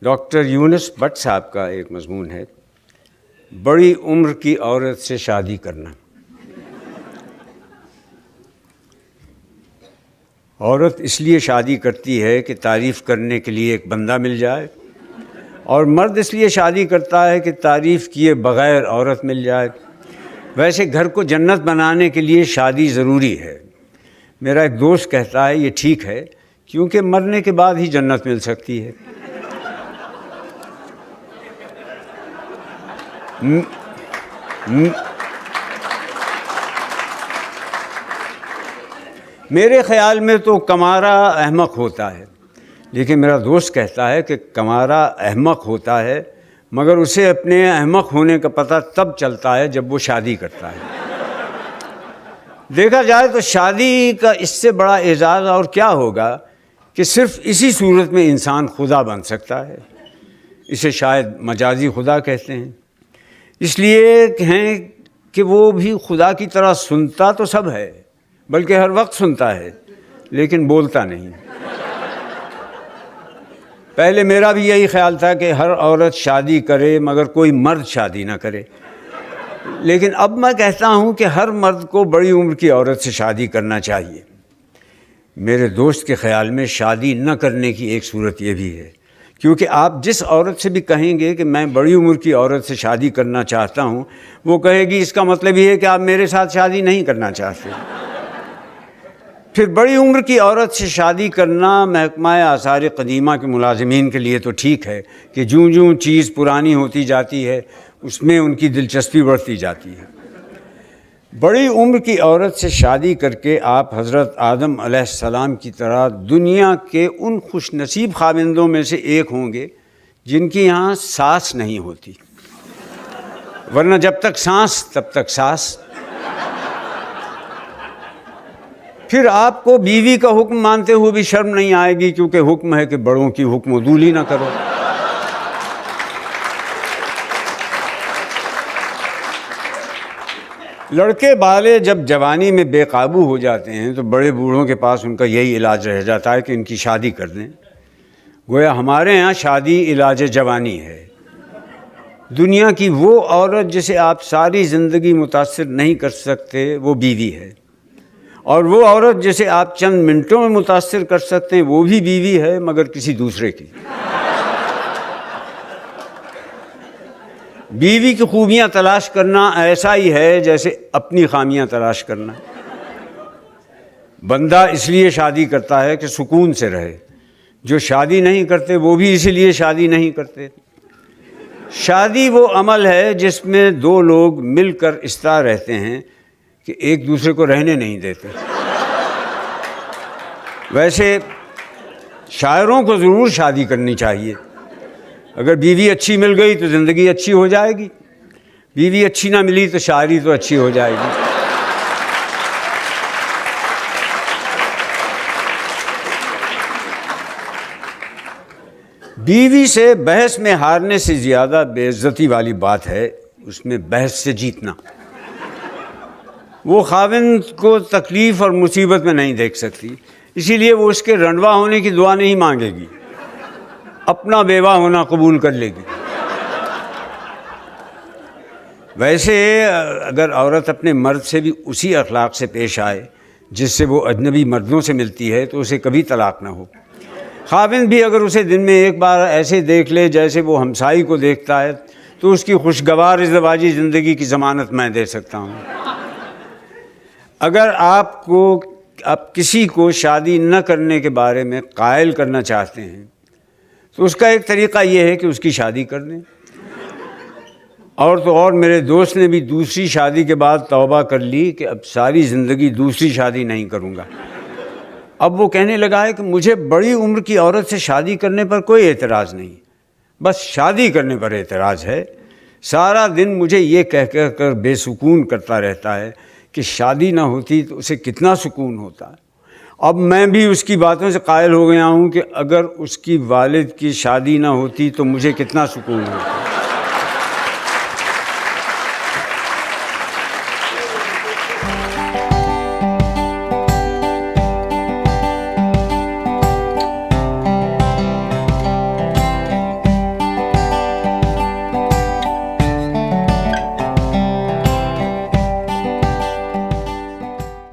Doctor Yunus but صاحب کا ایک مضمون ہے، بڑی عمر کی عورت سے شادی کرنا۔ عورت اس لیے شادی کرتی ہے کہ تعریف کرنے کے لیے ایک بندہ مل جائے، اور مرد اس لیے شادی کرتا ہے کہ تعریف کیے بغیر عورت مل جائے۔ ویسے گھر کو جنت بنانے کے لیے شادی ضروری ہے۔ میرا ایک دوست کہتا ہے یہ ٹھیک ہے کیونکہ مرنے کے بعد ہی جنت مل سکتی ہے۔ میرے خیال میں تو کمارا احمق ہوتا ہے، لیکن میرا دوست کہتا ہے کہ کمارا احمق ہوتا ہے مگر اسے اپنے احمق ہونے کا پتہ تب چلتا ہے جب وہ شادی کرتا ہے۔ دیکھا جائے تو شادی کا اس سے بڑا اعزاز اور کیا ہوگا کہ صرف اسی صورت میں انسان خدا بن سکتا ہے۔ اسے شاید مجازی خدا کہتے ہیں، اس لیے ہیں کہ وہ بھی خدا کی طرح سنتا تو سب ہے، بلکہ ہر وقت سنتا ہے لیکن بولتا نہیں۔ پہلے میرا بھی یہی خیال تھا کہ ہر عورت شادی کرے مگر کوئی مرد شادی نہ کرے، لیکن اب میں کہتا ہوں کہ ہر مرد کو بڑی عمر کی عورت سے شادی کرنا چاہیے۔ میرے دوست کے خیال میں شادی نہ کرنے کی ایک صورت یہ بھی ہے، کیونکہ آپ جس عورت سے بھی کہیں گے کہ میں بڑی عمر کی عورت سے شادی کرنا چاہتا ہوں، وہ کہے گی اس کا مطلب یہ ہے کہ آپ میرے ساتھ شادی نہیں کرنا چاہتے۔ پھر بڑی عمر کی عورت سے شادی کرنا محکمہ آثار قدیمہ کے ملازمین کے لیے تو ٹھیک ہے کہ جوں جوں چیز پرانی ہوتی جاتی ہے اس میں ان کی دلچسپی بڑھتی جاتی ہے۔ بڑی عمر کی عورت سے شادی کر کے آپ حضرت آدم علیہ السلام کی طرح دنیا کے ان خوش نصیب خاوندوں میں سے ایک ہوں گے جن کی یہاں ساس نہیں ہوتی، ورنہ جب تک سانس تب تک ساس۔ پھر آپ کو بیوی کا حکم مانتے ہوئے بھی شرم نہیں آئے گی، کیونکہ حکم ہے کہ بڑوں کی حکم عدولی نہ کرو۔ لڑکے بالے جب جوانی میں بے قابو ہو جاتے ہیں تو بڑے بوڑھوں کے پاس ان کا یہی علاج رہ جاتا ہے کہ ان کی شادی کر دیں۔ گویا ہمارے ہاں شادی علاج جوانی ہے۔ دنیا کی وہ عورت جسے آپ ساری زندگی متاثر نہیں کر سکتے وہ بیوی ہے، اور وہ عورت جسے آپ چند منٹوں میں متاثر کر سکتے ہیں وہ بھی بیوی ہے، مگر کسی دوسرے کی۔ بیوی کی خوبیاں تلاش کرنا ایسا ہی ہے جیسے اپنی خامیاں تلاش کرنا۔ بندہ اس لیے شادی کرتا ہے کہ سکون سے رہے، جو شادی نہیں کرتے وہ بھی اسی لیے شادی نہیں کرتے۔ شادی وہ عمل ہے جس میں دو لوگ مل کر اس طرح رہتے ہیں کہ ایک دوسرے کو رہنے نہیں دیتے۔ ویسے شاعروں کو ضرور شادی کرنی چاہیے۔ اگر بیوی اچھی مل گئی تو زندگی اچھی ہو جائے گی، بیوی اچھی نہ ملی تو شاعری تو اچھی ہو جائے گی۔ بیوی سے بحث میں ہارنے سے زیادہ بے عزتی والی بات ہے اس میں بحث سے جیتنا۔ وہ خاوند کو تکلیف اور مصیبت میں نہیں دیکھ سکتی، اسی لیے وہ اس کے رنڈوا ہونے کی دعا نہیں مانگے گی، اپنا بیوہ ہونا قبول کر لے گی۔ ویسے اگر عورت اپنے مرد سے بھی اسی اخلاق سے پیش آئے جس سے وہ اجنبی مردوں سے ملتی ہے تو اسے کبھی طلاق نہ ہو۔ خاوند بھی اگر اسے دن میں ایک بار ایسے دیکھ لے جیسے وہ ہمسائی کو دیکھتا ہے تو اس کی خوشگوار ازدواجی زندگی کی ضمانت میں دے سکتا ہوں۔ اگر آپ کسی کو شادی نہ کرنے کے بارے میں قائل کرنا چاہتے ہیں تو اس کا ایک طریقہ یہ ہے کہ اس کی شادی کر دیں۔ اور تو اور میرے دوست نے بھی دوسری شادی کے بعد توبہ کر لی کہ اب ساری زندگی دوسری شادی نہیں کروں گا۔ اب وہ کہنے لگا ہے کہ مجھے بڑی عمر کی عورت سے شادی کرنے پر کوئی اعتراض نہیں، بس شادی کرنے پر اعتراض ہے۔ سارا دن مجھے یہ کہہ کر بے سکون کرتا رہتا ہے کہ شادی نہ ہوتی تو اسے کتنا سکون ہوتا۔ اب میں بھی اس کی باتوں سے قائل ہو گیا ہوں کہ اگر اس کی والد کی شادی نہ ہوتی تو مجھے کتنا سکون ہوتا۔